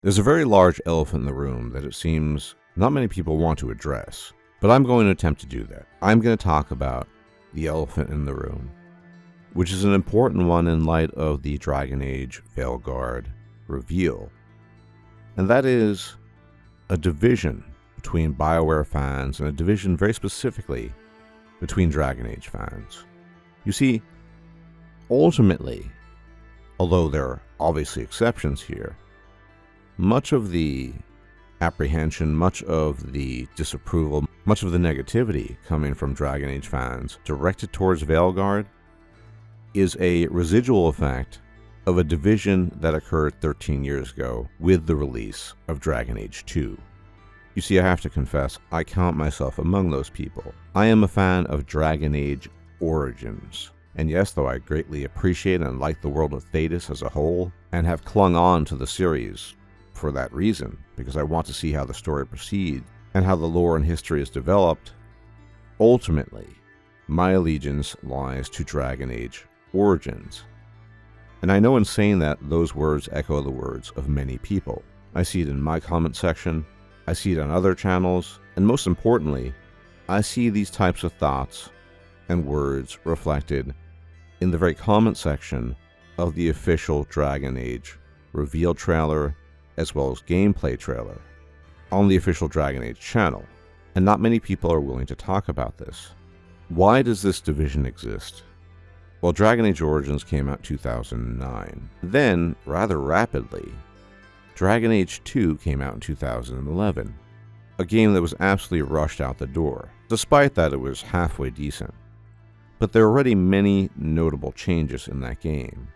There's a very large elephant in the room that it seems not many people want to address, but I'm going to attempt to do that. I'm going to talk about the elephant in the room, which is an important one in light of the Dragon Age Veilguard reveal, and that is a division between BioWare fans and a division very specifically between Dragon Age fans. You see, ultimately, although there are obviously exceptions here, much of the apprehension, much of the disapproval, much of the negativity coming from Dragon Age fans directed towards Veilguard is a residual effect of a division that occurred 13 years ago with the release of Dragon Age 2. You see, I have to confess, I count myself among those people. I am a fan of Dragon Age Origins. And yes, though I greatly appreciate and like the world of Thedas as a whole, and have clung on to the series for that reason, because I want to see how the story proceeds and how the lore and history is developed, ultimately, my allegiance lies to Dragon Age Origins. And I know in saying that, those words echo the words of many people. I see it in my comment section, I see it on other channels, and most importantly, I see these types of thoughts and words reflected in the very comment section of the official Dragon Age reveal trailer as well as gameplay trailer on the official Dragon Age channel, and not many people are willing to talk about this. Why does this division exist? Well, Dragon Age Origins came out in 2009. Then, rather rapidly, Dragon Age 2 came out in 2011, a game that was absolutely rushed out the door. Despite that, it was halfway decent. But there are already many notable changes in that game.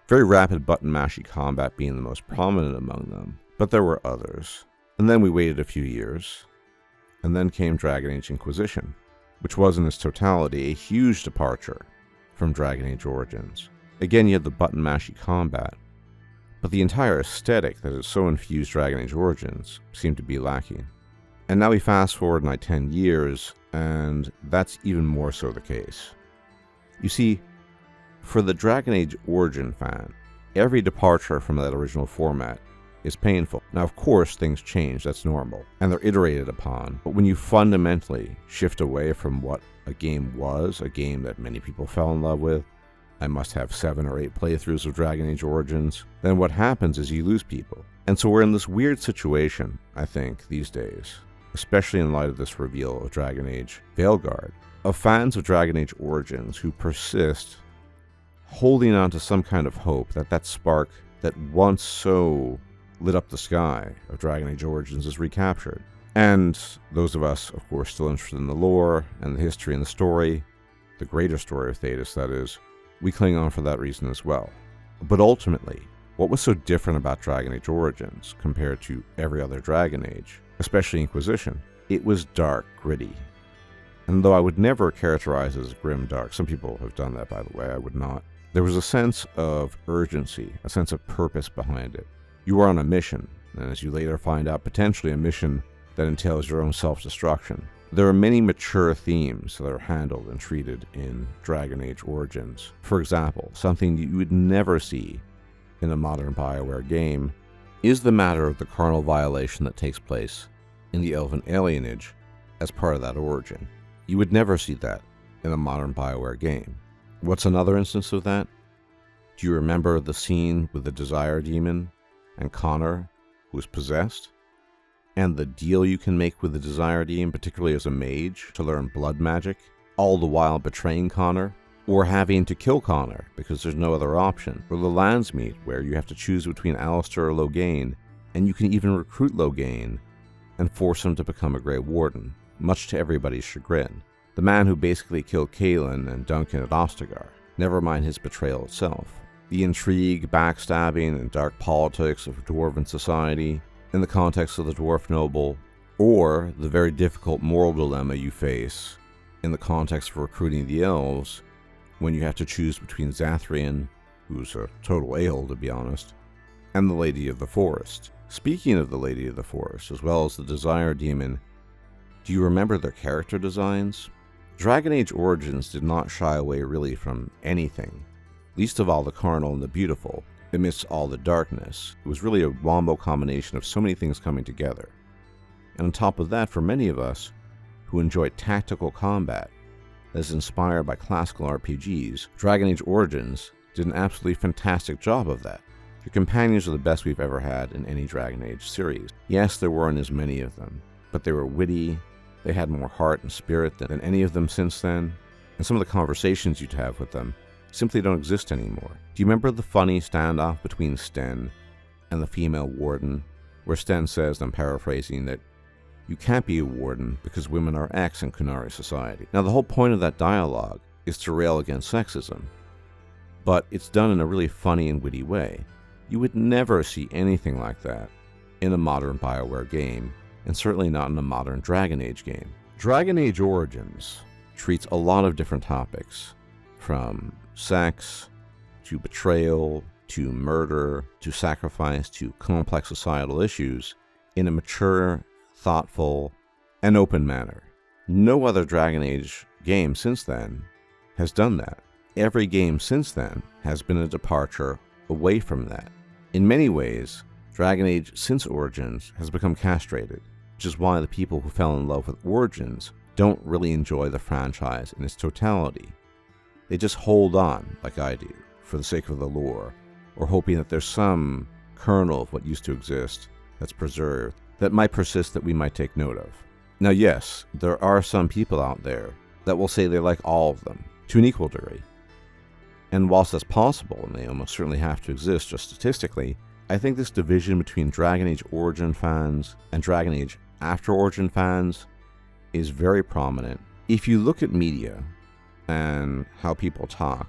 Very rapid button mashy combat being the most prominent among them, but there were others. And then we waited a few years, and then came Dragon Age Inquisition, which was in its totality a huge departure from Dragon Age Origins. Again, you had the button mashy combat, but the entire aesthetic that has so infused Dragon Age Origins seemed to be lacking. And now we fast forward 10 years, and that's even more so the case. You see, for the Dragon Age Origin fan, every departure from that original format is painful. Now, of course, things change, that's normal, and they're iterated upon, but when you fundamentally shift away from what a game was, a game that many people fell in love with, I must have 7 or 8 playthroughs of Dragon Age Origins, then what happens is you lose people. And so we're in this weird situation, I think, these days, especially in light of this reveal of Dragon Age Veilguard, of fans of Dragon Age Origins who persist holding on to some kind of hope that that spark that once so lit up the sky of Dragon Age Origins is recaptured. And those of us, of course, still interested in the lore and the history and the story, the greater story of Thedas, that is, we cling on for that reason as well. But ultimately, what was so different about Dragon Age Origins compared to every other Dragon Age, especially Inquisition? It was dark, gritty. And though I would never characterize it as grim dark, some people have done that, by the way, I would not, there was a sense of urgency, a sense of purpose behind it. You were on a mission, and as you later find out, potentially a mission that entails your own self-destruction. There are many mature themes that are handled and treated in Dragon Age Origins. For example, something you would never see in a modern BioWare game is the matter of the carnal violation that takes place in the Elven alienage as part of that origin. You would never see that in a modern BioWare game. What's another instance of that? Do you remember the scene with the Desire Demon and Connor, who is possessed? And the deal you can make with the Desire Demon, particularly as a mage, to learn blood magic, all the while betraying Connor, or having to kill Connor because there's no other option, or the Landsmeet, where you have to choose between Alistair or Loghain, and you can even recruit Loghain and force him to become a Grey Warden, much to everybody's chagrin. The man who basically killed Kaelin and Duncan at Ostagar, never mind his betrayal itself. The intrigue, backstabbing, and dark politics of dwarven society in the context of the dwarf noble, or the very difficult moral dilemma you face in the context of recruiting the elves when you have to choose between Zathrian, who's a total a-hole to be honest, and the Lady of the Forest. Speaking of the Lady of the Forest, as well as the Desire Demon, do you remember their character designs? Dragon Age Origins did not shy away really from anything, least of all the carnal and the beautiful, amidst all the darkness. It was really a wombo combination of so many things coming together. And on top of that, for many of us who enjoy tactical combat that is inspired by classical RPGs, Dragon Age Origins did an absolutely fantastic job of that. Your companions are the best we've ever had in any Dragon Age series. Yes, there weren't as many of them, but they were witty, they had more heart and spirit than any of them since then, and some of the conversations you'd have with them simply don't exist anymore. Do you remember the funny standoff between Sten and the female warden, where Sten says, and I'm paraphrasing, that you can't be a warden because women are X in Kunari society. Now, the whole point of that dialogue is to rail against sexism, but it's done in a really funny and witty way. You would never see anything like that in a modern BioWare game, and certainly not in a modern Dragon Age game. Dragon Age Origins treats a lot of different topics, from sex, to betrayal, to murder, to sacrifice, to complex societal issues, in a mature, thoughtful, and open manner. No other Dragon Age game since then has done that. Every game since then has been a departure away from that. In many ways, Dragon Age since Origins has become castrated, which is why the people who fell in love with Origins don't really enjoy the franchise in its totality. They just hold on, like I do, for the sake of the lore, or hoping that there's some kernel of what used to exist that's preserved, that might persist, that we might take note of. Now yes, there are some people out there that will say they like all of them, to an equal degree. And whilst that's possible, and they almost certainly have to exist just statistically, I think this division between Dragon Age Origin fans and Dragon Age After Origin fans is very prominent. If you look at media and how people talk,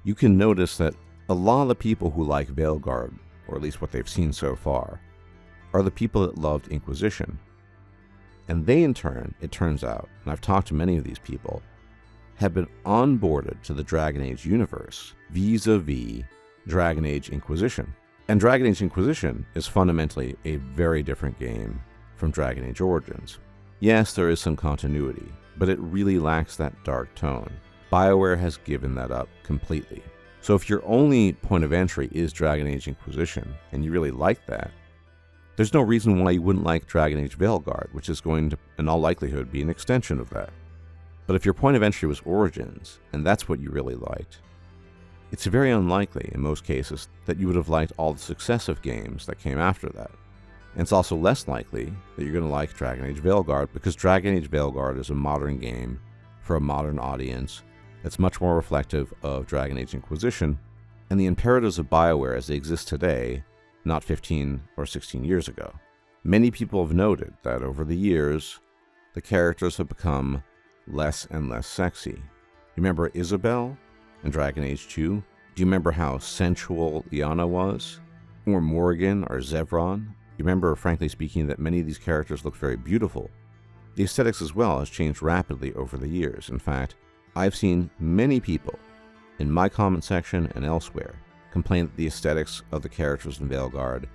you can notice that a lot of the people who like Veilguard, or at least what they've seen so far, are the people that loved Inquisition. And they in turn, it turns out, and I've talked to many of these people, have been onboarded to the Dragon Age universe vis-a-vis Dragon Age Inquisition. And Dragon Age Inquisition is fundamentally a very different game from Dragon Age Origins. Yes, there is some continuity, but it really lacks that dark tone. BioWare has given that up completely. So if your only point of entry is Dragon Age Inquisition, and you really like that, there's no reason why you wouldn't like Dragon Age Veilguard, which is going to, in all likelihood, be an extension of that. But if your point of entry was Origins, and that's what you really liked, it's very unlikely, in most cases, that you would have liked all the successive games that came after that. And it's also less likely that you're going to like Dragon Age Veilguard, because Dragon Age Veilguard is a modern game for a modern audience that's much more reflective of Dragon Age Inquisition and the imperatives of BioWare as they exist today, not 15 or 16 years ago. Many people have noted that over the years, the characters have become less and less sexy. You remember Isabel in Dragon Age 2? Do you remember how sensual Iana was? Or Morrigan or Zevran? You remember, frankly speaking, that many of these characters look very beautiful. The aesthetics as well has changed rapidly over the years. In fact, I've seen many people in my comment section and elsewhere complain that the aesthetics of the characters in Veilguard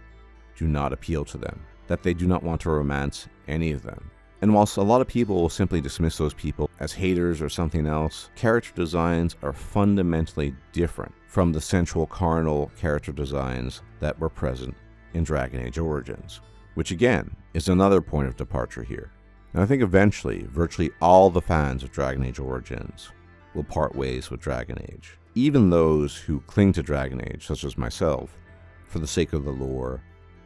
do not appeal to them, that they do not want to romance any of them. And whilst a lot of people will simply dismiss those people as haters or something else, character designs are fundamentally different from the sensual carnal character designs that were present in Dragon Age Origins, which again is another point of departure here. And I think eventually virtually all the fans of Dragon Age Origins will part ways with Dragon Age, even those who cling to Dragon Age, such as myself, for the sake of the lore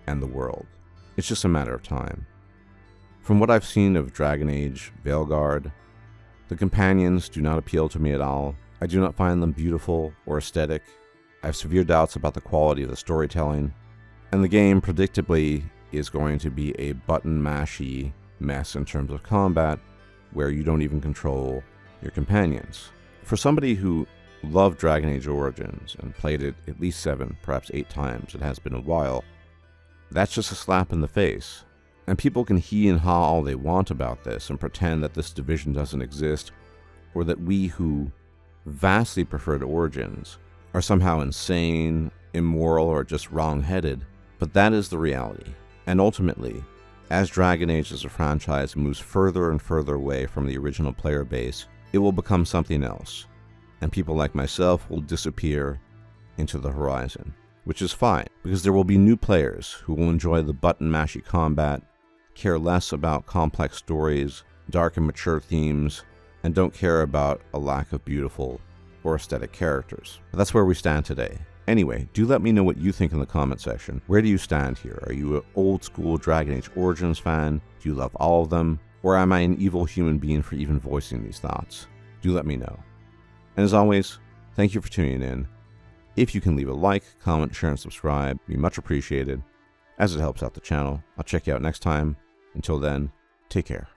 and the world. It's just a matter of time. From what I've seen of Dragon Age Veilguard, the companions do not appeal to me at all. I do not find them beautiful or aesthetic. I have severe doubts about the quality of the storytelling, and the game predictably is going to be a button-mashy mess in terms of combat, where you don't even control your companions. For somebody who loved Dragon Age Origins and played it at least 7, perhaps 8 times, it has been a while, that's just a slap in the face. And people can he and ha all they want about this and pretend that this division doesn't exist, or that we who vastly preferred Origins are somehow insane, immoral, or just wrong-headed, but that is the reality. And ultimately, as Dragon Age as a franchise moves further and further away from the original player base, it will become something else, and people like myself will disappear into the horizon. which is fine, because there will be new players who will enjoy the button-mashy combat, care less about complex stories, dark and mature themes, and don't care about a lack of beautiful or aesthetic characters. But that's where we stand today. Anyway, do let me know what you think in the comment section. Where do you stand here? Are you an old school Dragon Age Origins fan? Do you love all of them? Or am I an evil human being for even voicing these thoughts? Do let me know. And as always, thank you for tuning in. If you can leave a like, comment, share, and subscribe, it'd be much appreciated, as it helps out the channel. I'll check you out next time. Until then, take care.